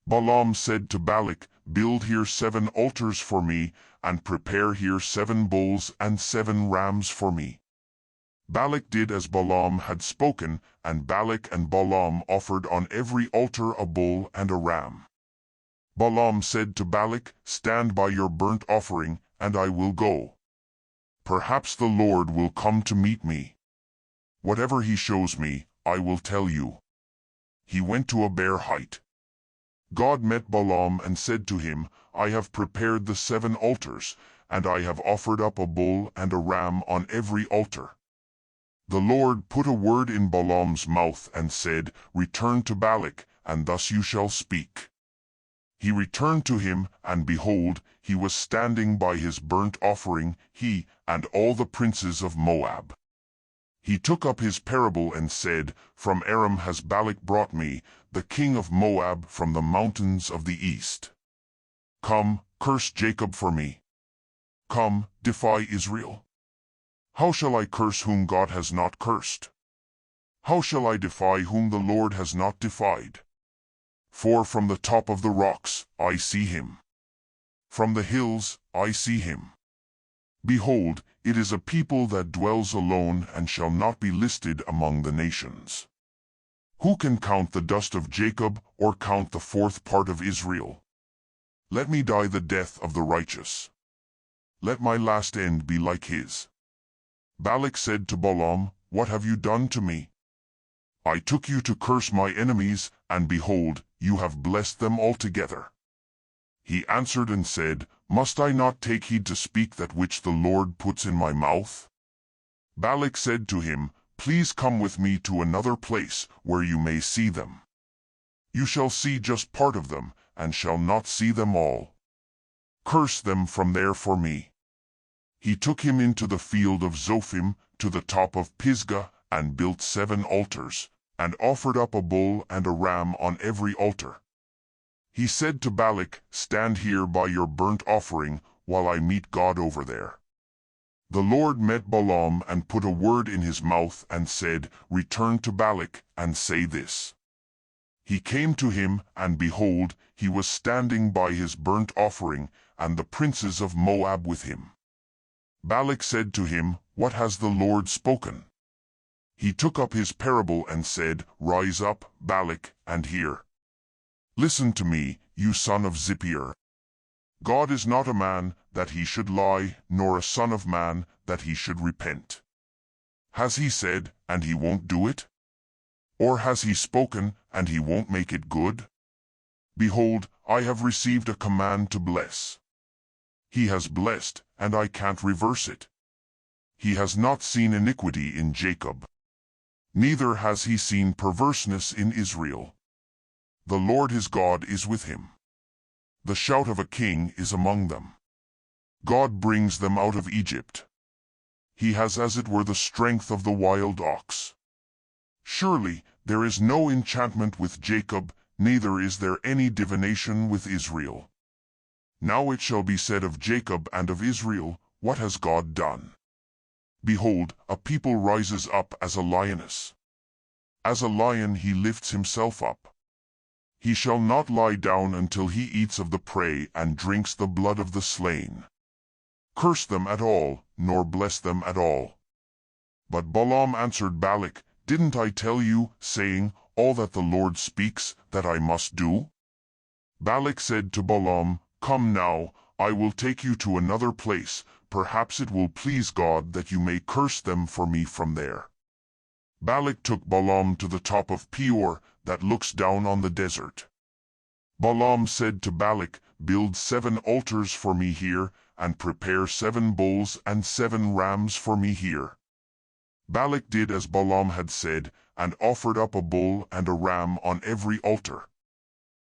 Balaam said to Balak, "Build here 7 altars for me, and prepare here 7 bulls and 7 rams for me." Balak did as Balaam had spoken, and Balak and Balaam offered on every altar a bull and a ram. Balaam said to Balak, "Stand by your burnt offering, and I will go. Perhaps the Lord will come to meet me. Whatever he shows me, I will tell you." He went to a bare height. God met Balaam and said to him, "I have prepared the 7 altars, and I have offered up a bull and a ram on every altar." The Lord put a word in Balaam's mouth and said, "Return to Balak, and thus you shall speak." He returned to him, and behold, he was standing by his burnt offering, he and all the princes of Moab. He took up his parable and said, "From Aram has Balak brought me, the king of Moab, from the mountains of the east. Come, curse Jacob for me. Come, defy Israel. How shall I curse whom God has not cursed? How shall I defy whom the Lord has not defied? For from the top of the rocks I see him. From the hills I see him. Behold, it is a people that dwells alone and shall not be listed among the nations. Who can count the dust of Jacob, or count the 4th part of Israel? Let me die the death of the righteous. Let my last end be like his." Balak said to Balaam, "What have you done to me? I took you to curse my enemies, and behold, you have blessed them altogether." He answered and said, "Must I not take heed to speak that which the Lord puts in my mouth?" Balak said to him, "Please come with me to another place, where you may see them. You shall see just part of them, and shall not see them all. Curse them from there for me." He took him into the field of Zophim, to the top of Pisgah, and built 7 altars, and offered up a bull and a ram on every altar. He said to Balak, "Stand here by your burnt offering, while I meet God over there." The Lord met Balaam and put a word in his mouth and said, "Return to Balak, and say this." He came to him, and behold, he was standing by his burnt offering, and the princes of Moab with him. Balak said to him, "What has the Lord spoken?" He took up his parable and said, "Rise up, Balak, and hear. Listen to me, you son of Zippor. God is not a man, that he should lie, nor a son of man, that he should repent. Has he said, and he won't do it? Or has he spoken, and he won't make it good? Behold, I have received a command to bless. He has blessed, and I can't reverse it. He has not seen iniquity in Jacob. Neither has he seen perverseness in Israel. The Lord his God is with him. The shout of a king is among them. God brings them out of Egypt. He has as it were the strength of the wild ox. Surely there is no enchantment with Jacob, neither is there any divination with Israel. Now it shall be said of Jacob and of Israel, What has God done? Behold, a people rises up as a lioness. As a lion he lifts himself up. He shall not lie down until he eats of the prey and drinks the blood of the slain. Curse them at all, nor bless them at all. But Balaam answered Balak, Didn't I tell you, saying, All that the Lord speaks, that I must do? Balak said to Balaam, Come now, I will take you to another place, perhaps it will please God that you may curse them for me from there. Balak took Balaam to the top of Peor, that looks down on the desert. Balaam said to Balak, Build 7 altars for me here, and prepare 7 bulls and 7 rams for me here. Balak did as Balaam had said, and offered up a bull and a ram on every altar.